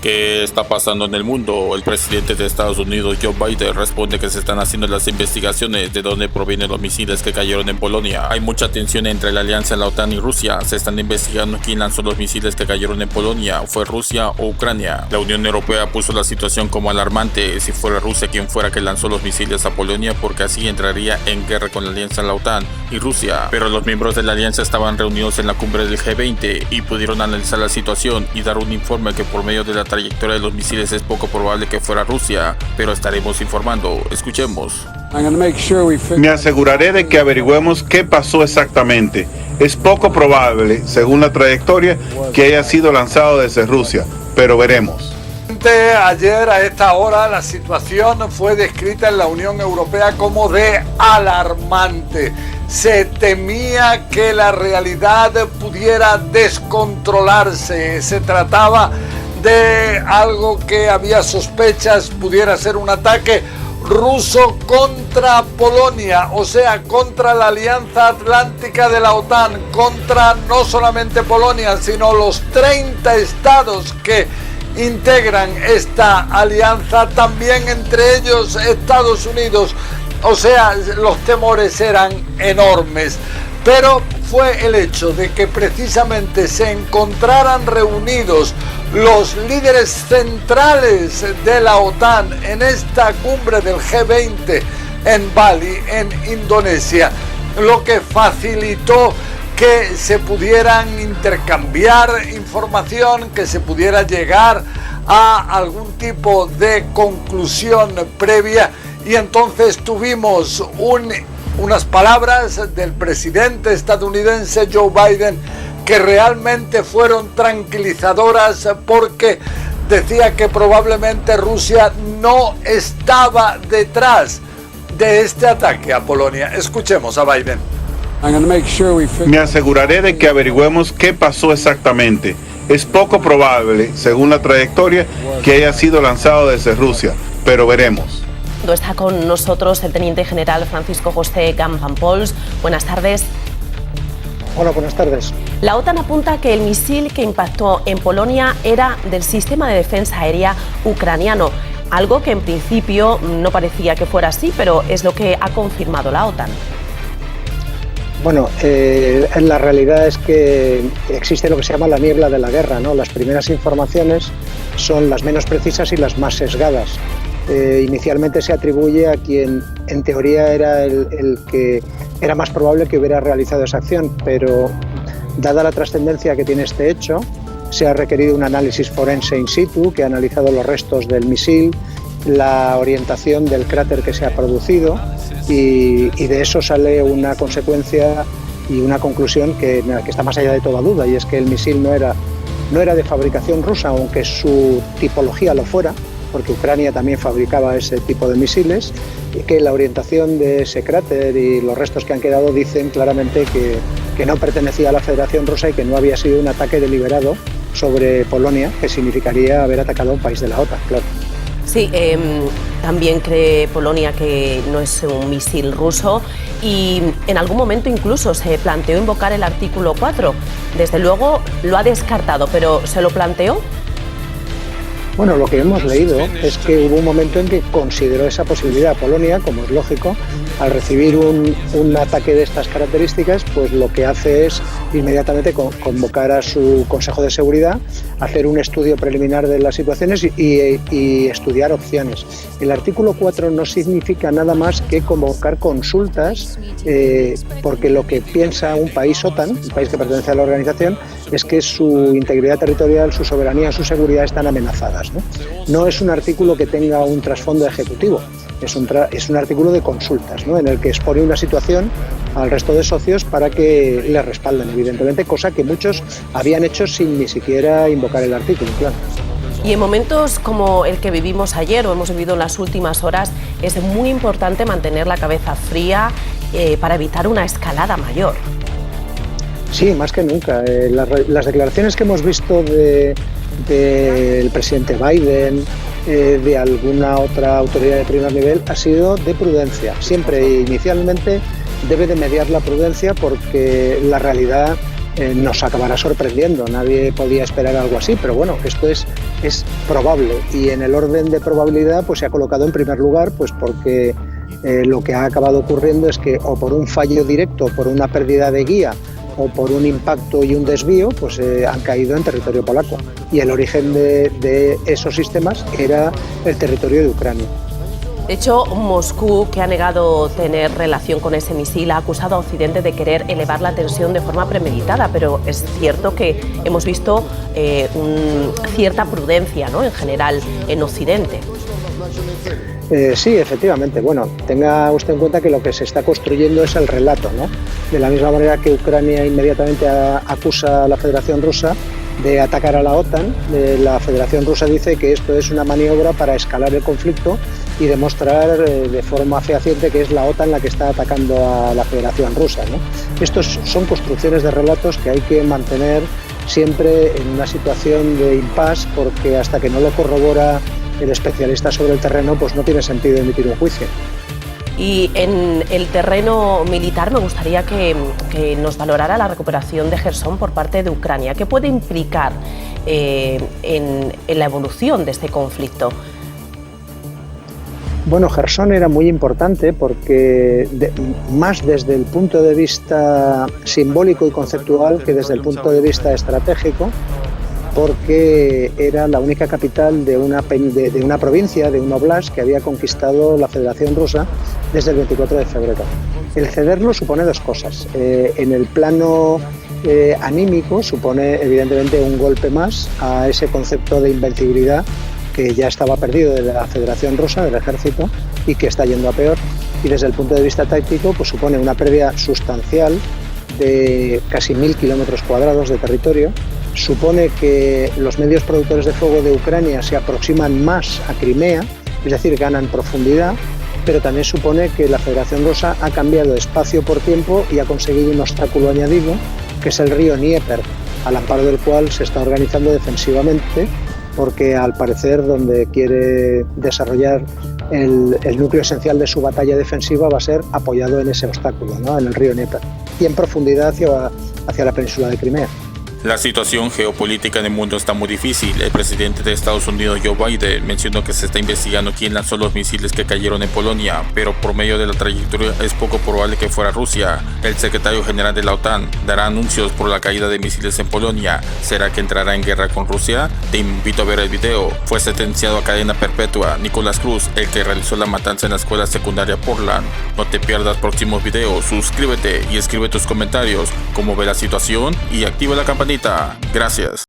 ¿Qué está pasando en el mundo? El presidente de Estados Unidos, Joe Biden, responde que se están haciendo las investigaciones de dónde provienen los misiles que cayeron en Polonia. Hay mucha tensión entre la alianza, la OTAN y Rusia. Se están investigando quién lanzó los misiles que cayeron en Polonia. ¿Fue Rusia o Ucrania? La Unión Europea puso la situación como alarmante. Si fuera Rusia quien fuera que lanzó los misiles a Polonia, porque así entraría en guerra con la alianza, la OTAN y Rusia. Pero los miembros de la alianza estaban reunidos en la cumbre del G20 y pudieron analizar la situación y dar un informe que por medio de la trayectoria de los misiles es poco probable que fuera Rusia, pero estaremos informando. Escuchemos. Me aseguraré de que averigüemos qué pasó exactamente. Es poco probable, según la trayectoria, que haya sido lanzado desde Rusia, pero veremos. Ayer a esta hora la situación fue descrita en la Unión Europea como de alarmante. Se temía que la realidad pudiera descontrolarse. Se trataba de algo que había sospechas pudiera ser un ataque ruso contra Polonia, o sea, contra la Alianza Atlántica de la OTAN, contra no solamente Polonia, sino los 30 estados que integran esta alianza, también entre ellos Estados Unidos. O sea, los temores eran enormes, pero fue el hecho de que precisamente se encontraran reunidos los líderes centrales de la OTAN en esta cumbre del G20 en Bali, en Indonesia, lo que facilitó que se pudieran intercambiar información, que se pudiera llegar a algún tipo de conclusión previa, y entonces tuvimos unas palabras del presidente estadounidense Joe Biden que realmente fueron tranquilizadoras, porque decía que probablemente Rusia no estaba detrás de este ataque a Polonia. Escuchemos a Biden. Me aseguraré de que averigüemos qué pasó exactamente. Es poco probable, según la trayectoria, que haya sido lanzado desde Rusia, pero veremos. Está con nosotros el teniente general Francisco José Campoampols. Buenas tardes. Hola, buenas tardes. La OTAN apunta que el misil que impactó en Polonia era del sistema de defensa aérea ucraniano, algo que en principio no parecía que fuera así, pero es lo que ha confirmado la OTAN. Bueno, la realidad es que existe lo que se llama la niebla de la guerra, ¿no? Las primeras informaciones son las menos precisas y las más sesgadas. Inicialmente se atribuye a quien en teoría era el que era más probable que hubiera realizado esa acción, pero dada la trascendencia que tiene este hecho, se ha requerido un análisis forense in situ que ha analizado los restos del misil, la orientación del cráter que se ha producido, y de eso sale una consecuencia y una conclusión que está más allá de toda duda, y es que el misil no era de fabricación rusa, aunque su tipología lo fuera, porque Ucrania también fabricaba ese tipo de misiles, y que la orientación de ese cráter y los restos que han quedado dicen claramente que no pertenecía a la Federación Rusa y que no había sido un ataque deliberado sobre Polonia, que significaría haber atacado a un país de la OTAN, claro. Sí, también cree Polonia que no es un misil ruso, y en algún momento incluso se planteó invocar el artículo 4. Desde luego lo ha descartado, pero ¿se lo planteó? Bueno, lo que hemos leído es que hubo un momento en que consideró esa posibilidad. Polonia, como es lógico, al recibir un ataque de estas características, pues lo que hace es inmediatamente convocar a su Consejo de Seguridad, hacer un estudio preliminar de las situaciones y estudiar opciones. El artículo 4 no significa nada más que convocar consultas, porque lo que piensa un país OTAN, un país que pertenece a la organización, es que su integridad territorial, su soberanía, su seguridad están amenazadas, ¿no? No es un artículo que tenga un trasfondo ejecutivo, es un artículo de consultas, ¿no? En el que expone una situación al resto de socios para que le respalden, evidentemente, cosa que muchos habían hecho sin ni siquiera invocar el artículo, claro. Y en momentos como el que vivimos ayer o hemos vivido en las últimas horas, es muy importante mantener la cabeza fría para evitar una escalada mayor. Sí, más que nunca. Las declaraciones que hemos visto del presidente Biden, de alguna otra autoridad de primer nivel, ha sido de prudencia. Siempre inicialmente debe de mediar la prudencia, porque la realidad nos acabará sorprendiendo. Nadie podía esperar algo así, pero bueno, esto es probable, y en el orden de probabilidad pues se ha colocado en primer lugar pues porque lo que ha acabado ocurriendo es que, o por un fallo directo, por una pérdida de guía, o por un impacto y un desvío, pues han caído en territorio polaco. Y el origen de esos sistemas era el territorio de Ucrania. De hecho, Moscú, que ha negado tener relación con ese misil, ha acusado a Occidente de querer elevar la tensión de forma premeditada, pero es cierto que hemos visto cierta prudencia, ¿no?, en general en Occidente. Sí, efectivamente. Bueno, tenga usted en cuenta que lo que se está construyendo es el relato, ¿no? De la misma manera que Ucrania inmediatamente acusa a la Federación Rusa de atacar a la OTAN, la Federación Rusa dice que esto es una maniobra para escalar el conflicto y demostrar de forma fehaciente que es la OTAN la que está atacando a la Federación Rusa, ¿no? Estos son construcciones de relatos que hay que mantener siempre en una situación de impasse, porque hasta que no lo corrobora el especialista sobre el terreno, pues no tiene sentido emitir un juicio. Y en el terreno militar me gustaría que nos valorara la recuperación de Jersón por parte de Ucrania. ¿Qué puede implicar en la evolución de este conflicto? Bueno, Jersón era muy importante porque más desde el punto de vista simbólico y conceptual que desde el punto de vista estratégico, porque era la única capital de una provincia, de un oblast que había conquistado la Federación Rusa desde el 24 de febrero. El cederlo supone dos cosas. En el plano anímico supone evidentemente un golpe más a ese concepto de invencibilidad que ya estaba perdido de la Federación Rusa, del ejército, y que está yendo a peor. Y desde el punto de vista táctico, pues supone una pérdida sustancial de casi 1.000 kilómetros cuadrados de territorio. Supone que los medios productores de fuego de Ucrania se aproximan más a Crimea, es decir, ganan profundidad, pero también supone que la Federación Rusa ha cambiado espacio por tiempo y ha conseguido un obstáculo añadido, que es el río Dnieper, al amparo del cual se está organizando defensivamente, porque al parecer donde quiere desarrollar el núcleo esencial de su batalla defensiva va a ser apoyado en ese obstáculo, ¿no?, en el río Dnieper, y en profundidad hacia la península de Crimea. La situación geopolítica en el mundo está muy difícil. El presidente de Estados Unidos, Joe Biden, mencionó que se está investigando quién lanzó los misiles que cayeron en Polonia, pero por medio de la trayectoria es poco probable que fuera Rusia. El secretario general de la OTAN dará anuncios por la caída de misiles en Polonia. ¿Será que entrará en guerra con Rusia? Te invito a ver el video. Fue sentenciado a cadena perpetua Nicolás Cruz, el que realizó la matanza en la escuela secundaria Portland. No te pierdas próximos videos, suscríbete y escribe tus comentarios, cómo ve la situación y activa la campanita. Gracias.